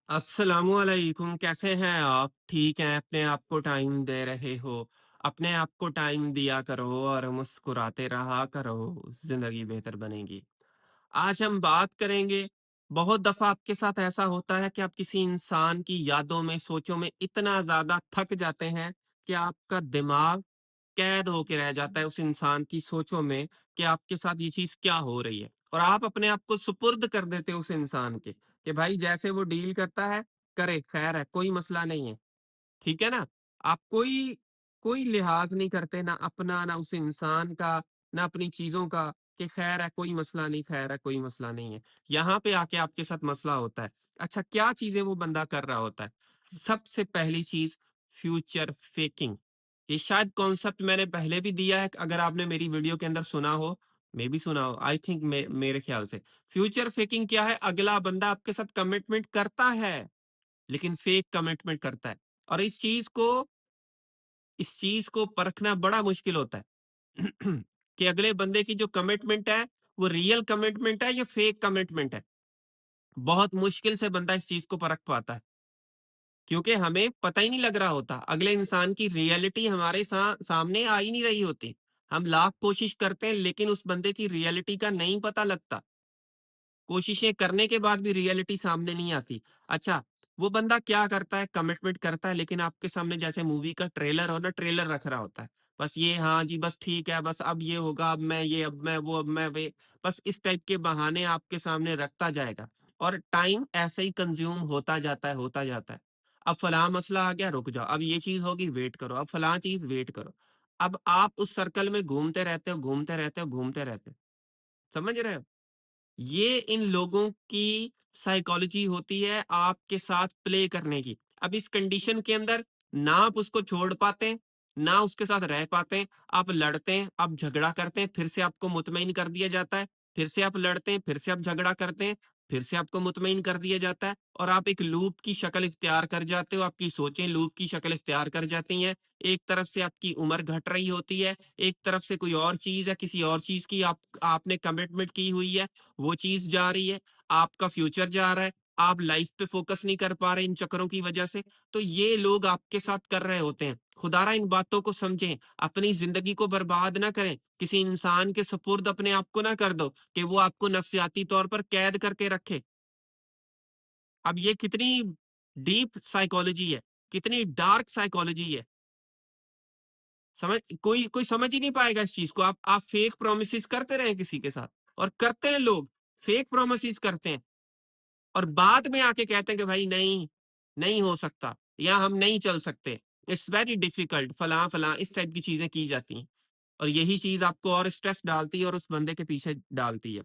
अस्सलामुअलैकुम, कैसे हैं आप? ठीक हैं? अपने आप को टाइम दे रहे हो? अपने आप को टाइम दिया करो और मुस्कुराते रहा करो, ज़िंदगी बेहतर बनेगी। आज हम बात करेंगे, बहुत दफ़ा आपके साथ ऐसा होता है कि आप किसी इंसान की यादों में, सोचों में इतना ज़्यादा थक जाते हैं कि आपका दिमाग कैद होके रह जाता है उस इंसान की सोचों में कि आपके साथ ये चीज़ क्या हो रही है। और आप अपने आप को सुपुर्द कर देते हो उस इंसान के कि भाई जैसे वो डील करता है, करे, खैर है, कोई मसला नहीं है। ठीक है ना? आप कोई कोई लिहाज़ नहीं करते, ना अपना, ना उस इंसान का, ना अपनी चीज़ों का, कि खैर है, कोई मसला नहीं, खैर है, कोई मसला नहीं है। यहाँ पे आके आपके साथ मसला होता है। अच्छा, क्या चीज़ें वो बंदा कर रहा होता है? सबसे पहली चीज़, फ्यूचर फेकिंग। ये शायद कॉन्सेप्ट मैंने पहले भी दिया है, अगर आपने मेरी वीडियो के अंदर सुना हो, मेबी सुना हो, आई थिंक मेरे ख्याल से। फ्यूचर फेकिंग क्या है? अगला बंदा आपके साथ कमिटमेंट करता है, लेकिन फेक कमिटमेंट करता है। और इस चीज़ को परखना बड़ा मुश्किल होता है कि अगले बंदे की जो कमिटमेंट है, वो रियल कमिटमेंट है या फेक कमिटमेंट है। बहुत मुश्किल से बंदा इस चीज़ को परख पाता है, क्योंकि हमें पता ही नहीं लग रहा होता। अगले इंसान की रियलिटी हमारे सामने आ ही नहीं रही होती। हम लाख कोशिश करते हैं, लेकिन उस बंदे की रियलिटी का नहीं पता लगता। कोशिशें करने के बाद भी रियलिटी सामने नहीं आती। अच्छा, वो बंदा क्या करता है, कमिटमेंट करता है, लेकिन आपके सामने जैसे मूवी का ट्रेलर हो ना, ट्रेलर रख रहा होता है। बस ये, हाँ जी, बस ठीक है, बस अब ये होगा, अब मैं ये, अब मैं वो, अब मैं वे, बस इस टाइप के बहाने आपके सामने रखता जाएगा। और टाइम ऐसे ही कंज़्यूम होता जाता है, होता जाता है। अब फलाँ मसला आ गया, रुक जाओ, अब ये चीज़ होगी, वेट करो, अब फलाँ चीज़, वेट करो। अब आप उस सर्कल में घूमते रहते हो, घूमते रहते हो, घूमते रहते हो। समझ रहे हो? ये इन लोगों की साइकोलॉजी होती है आपके साथ प्ले करने की। अब इस कंडीशन के अंदर ना आप उसको छोड़ पाते हैं, ना उसके साथ रह पाते हैं। आप लड़ते हैं, आप झगड़ा करते हैं, फिर से आपको मुतमईन कर दिया जाता है। फिर से आप लड़ते हैं, फिर से आप झगड़ा करते हैं, फिर से आपको मुतमईन कर दिया जाता है और आप एक लूप की शक्ल इख्तियार कर जाते हो। आपकी सोचें लूप की शक्ल इख्तियार कर जाती हैं। एक तरफ से आपकी उम्र घट रही होती है, एक तरफ से कोई और चीज़ है, किसी और चीज़ की आपने कमिटमेंट की हुई है, वो चीज़ जा रही है, आपका फ्यूचर जा रहा है, आप लाइफ पे फ़ोकस नहीं कर पा रहे इन चक्करों की वजह से, तो ये लोग आपके साथ कर रहे होते हैं। खुदारा इन बातों को समझें, अपनी ज़िंदगी को बर्बाद ना करें, किसी इंसान के सुपुर्द अपने आप को ना कर दो कि वो आपको नफ़्सियाती तौर पर कैद करके रखे। अब ये कितनी डीप साइकोलॉजी है, कितनी डार्क साइकोलॉजी है। समझ कोई कोई समझ ही नहीं पाएगा इस चीज़ को। आप फेक प्रोमिसेस करते रहें किसी के साथ, और करते हैं लोग, फेक प्रोमिसेस करते हैं। और बाद में आके कहते हैं कि भाई नहीं, नहीं हो सकता, या हम नहीं चल सकते, इट्स वेरी डिफिकल्ट, फलां-फलां, इस टाइप की चीज़ें की जाती हैं। और यही चीज़ आपको और स्ट्रेस डालती है और उस बंदे के पीछे डालती है,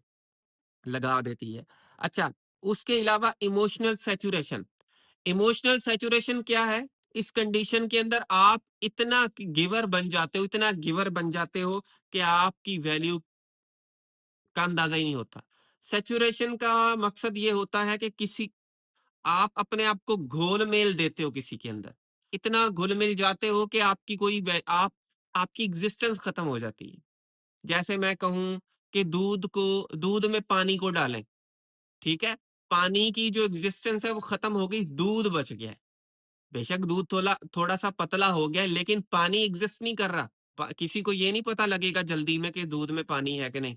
लगा देती है। अच्छा, उसके अलावा इमोशनल सैचुरेशन। इमोशनल सैचुरेशन क्या है? इस कंडीशन के अंदर आप इतना गिवर बन जाते हो, इतना गिवर बन जाते हो कि आपकी वैल्यू का अंदाज़ा ही नहीं होता। सैचुरेशन का मकसद ये होता है कि किसी आप अपने आप को घोल-मेल देते हो किसी के अंदर। इतना घुल-मिल जाते हो कि आपकी कोई वे आप आपकी एग्ज़िस्टेंस खत्म हो जाती है। जैसे मैं कहूँ कि दूध में पानी को डालें, ठीक है? पानी की जो एग्ज़िस्टेंस है वो खत्म हो गई, दूध बच गया है। बेशक दूध थोड़ा-सा पतला हो गया है, लेकिन पानी एग्ज़िस्ट नहीं कर रहा। प किसी को ये नहीं पता लगेगा जल्दी में कि दूध में पानी है कि नहीं।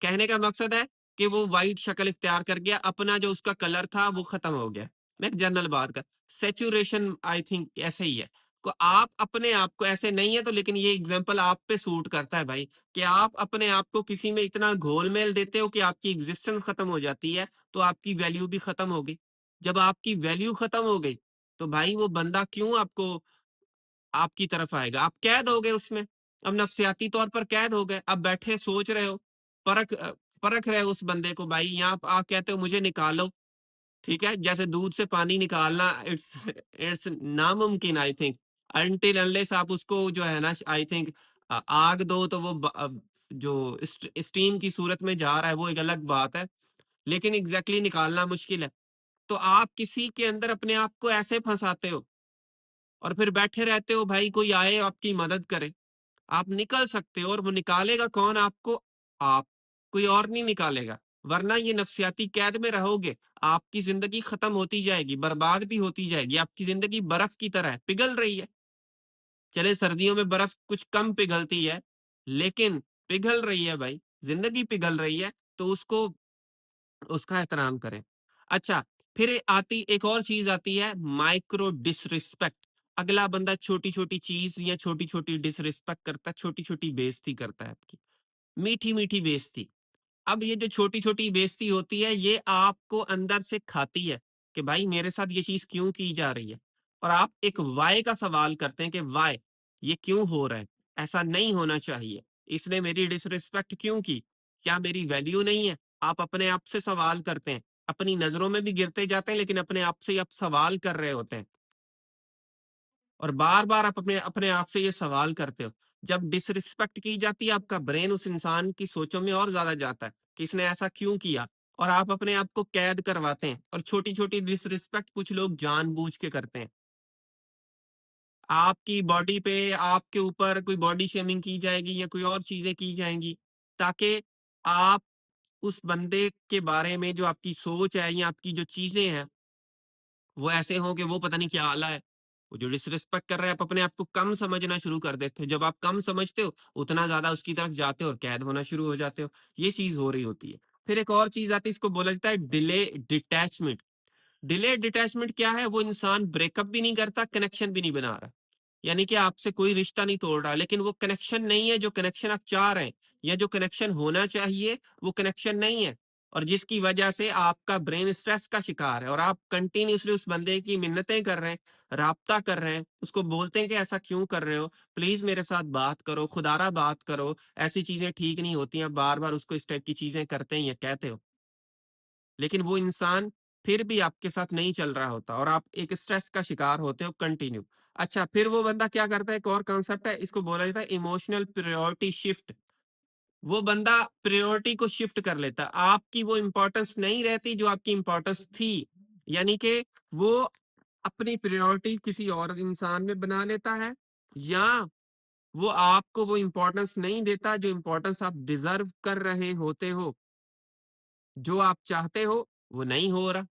कहने का मकसद है कि वो व्हाइट शक्ल इख्तियार कर गया, अपना जो उसका कलर था वो खत्म हो गया। मैं एक जनरल बात कर, सैचुरेशन आई थिंक ऐसे ही है। को आप अपने आप को ऐसे नहीं है तो, लेकिन ये एग्ज़ाम्पल आप पे सूट करता है भाई, कि आप अपने आप को किसी में इतना घोल-मेल देते हो कि आपकी एग्ज़िस्टेंस खत्म हो जाती है, तो आपकी वैल्यू भी खत्म हो गई। जब आपकी वैल्यू खत्म हो गई, तो भाई वो बंदा क्यों आपको आपकी तरफ आएगा? आप कैद हो गए उसमें। अब नफ्सियाती तौर पर कैद हो गए। अब बैठे सोच रहे हो, परख रहे हो उस बंदे को, भाई यहाँ आप कहते हो मुझे निकालो, ठीक है? जैसे दूध से पानी निकालना, इट्स इट्स नामुमकिन आई थिंक, अनटिल अनलेस आप उसको जो है ना, आई थिंक आग दो तो वो जो स्टीम की सूरत में जा रहा है वो एक अलग बात है। लेकिन एग्ज़ैक्टली निकालना मुश्किल है। तो आप किसी के अंदर अपने आप को ऐसे फँसाते हो और फिर बैठे रहते हो, भाई कोई आए आपकी मदद करे। आप निकल सकते हो, और वो निकालेगा कौन आपको? आप, कोई और नहीं निकालेगा। वरना ये नफ्सियाती कैद में रहोगे, आपकी ज़िंदगी खत्म होती जाएगी, बर्बाद भी होती जाएगी, आपकी ज़िंदगी बर्फ की तरह है, पिघल रही है। चले सर्दियों में बर्फ कुछ कम पिघलती है, लेकिन पिघल रही है भाई, ज़िंदगी पिघल रही है, तो उसको उसका एहतराम करें। अच्छा, फिर आती एक और चीज़ आती है माइक्रो डिसरिस्पेक्ट। अगला बंदा छोटी-छोटी चीज़ या छोटी-छोटी डिसरिस्पेक्ट करता है, छोटी-छोटी बेइज़्ज़ती करता है आपकी, मीठी-मीठी बेइज़्ज़ती। अब ये जो छोटी-छोटी बेइज़्ज़ती होती है, ये आपको अंदर से खाती है कि भाई मेरे साथ ये चीज़ क्यों की जा रही है? और आप एक व्हाय का सवाल करते हैं कि व्हाय? ये क्यों हो रहा है? ऐसा नहीं होना चाहिए। इसने मेरी डिसरिस्पेक्ट क्यों की? क्या मेरी वैल्यू नहीं है? आप अपने आप से सवाल करते हैं। अपनी नज़रों में भी गिरते जाते हैं, लेकिन अपने आप से ही आप सवाल कर रहे होते हैं। और बार-बार आप अपने अपने आप से ये सवाल करते हो। जब डिसरिस्पेक्ट की जाती है, आपका ब्रेन उस इंसान की सोचों में और ज़्यादा जाता है कि इसने ऐसा क्यों किया? और आप अपने आप को कैद करवाते हैं और छोटी-छोटी डिसरिस्पेक्ट कुछ लोग जानबूझ के करते हैं। आपकी बॉडी पे, आपके ऊपर कोई बॉडी शेमिंग की जाएगी या कोई और चीज़ें की जाएँगी, ताकि आप उस बंदे के बारे में जो आपकी सोच है या आपकी जो चीज़ें हैं वो ऐसे हों कि वो पता नहीं क्या आला है। वो जो डिसरिस्पेक्ट कर रहे हैं, आप अपने आप को कम समझना शुरू कर देते हो। जब आप कम समझते हो, उतना ज़्यादा उसकी तरफ जाते हो और कैद होना शुरू हो जाते हो। ये चीज़ हो रही होती है। फिर एक और चीज़ आती है, इसको बोला जाता है डिले डिटैचमेंट। डिले डिटैचमेंट क्या है? वो इंसान ब्रेकअप भी नहीं करता, कनेक्शन भी नहीं बना रहा। यानी कि आपसे कोई रिश्ता नहीं तोड़ रहा, लेकिन वो कनेक्शन नहीं है जो कनेक्शन आप चाह रहे हैं, या जो कनेक्शन होना चाहिए, वो कनेक्शन नहीं है। और जिसकी वजह से आपका ब्रेन स्ट्रेस का शिकार है और आप कंटिन्यूअसली उस बंदे की मिन्नतें कर रहे हैं, राब्ता कर रहे हैं, उसको बोलते हैं कि ऐसा क्यों कर रहे हो? प्लीज़ मेरे साथ बात करो, खुदारा बात करो, ऐसी चीज़ें ठीक नहीं होती हैं। बार-बार उसको इस टाइप की चीज़ें करते हैं या कहते हो। लेकिन वो इंसान फिर भी आपके साथ नहीं चल रहा होता और आप एक स्ट्रेस का शिकार होते हो कंटिन्यू। अच्छा, फिर वो बंदा क्या करता है, एक और कॉन्सेप्ट है, इसको बोला जाता है इमोशनल प्रायोरिटी शिफ्ट। वो बंदा प्रायोरिटी को शिफ्ट कर लेता है। आपकी वो इम्पोर्टेंस नहीं रहती जो आपकी इम्पोर्टेंस थी। यानी कि वो अपनी प्रायोरिटी किसी और इंसान में बना लेता है, या वो आपको वो इम्पोर्टेंस नहीं देता जो इम्पोर्टेंस आप डिज़र्व कर रहे होते हो। जो आप चाहते हो, वो नहीं हो रहा।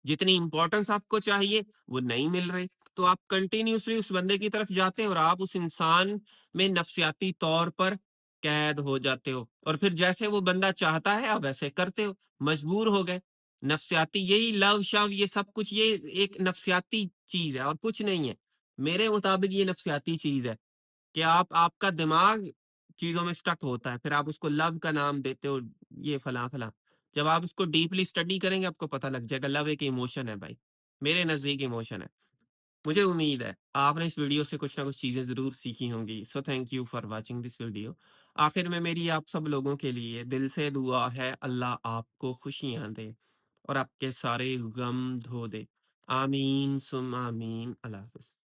जितनी इम्पोर्टेंस आपको चाहिए, वो नहीं मिल रही। तो आप कंटिन्यूअसली उस बंदे की तरफ जाते हैं और आप उस इंसान में नफ़्सियाती तौर पर कैद हो जाते हो। और फिर जैसे वो बंदा चाहता है, आप वैसे करते हो, मजबूर हो गए। नफ़्सियाती यही लव-शव ये सब कुछ ये एक नफ़्सियाती चीज़ है और कुछ नहीं है। मेरे मुताबिक ये नफ़्सियाती चीज़ है। कि आप आपका दिमाग चीज़ों में स्टक होता है, फिर आप उसको लव का नाम देते हो, ये फलाँ-फलाँ। जब आप इसको डीपली स्टडी करेंगे, आपको पता लग जाएगा लव एक इमोशन है भाई। मेरे नज़दीक इमोशन है। मुझे उम्मीद है आपने इस वीडियो से कुछ ना कुछ चीज़ें ज़रूर सीखी होंगी। So thank you for watching this video. आखिर में मेरी आप सब लोगों के लिए दिल से दुआ है, अल्लाह आपको खुशियाँ दे और आपके सारे गम धो दे। आमीन सुम्मा आमीन। अल्लाह हाफ़िज़।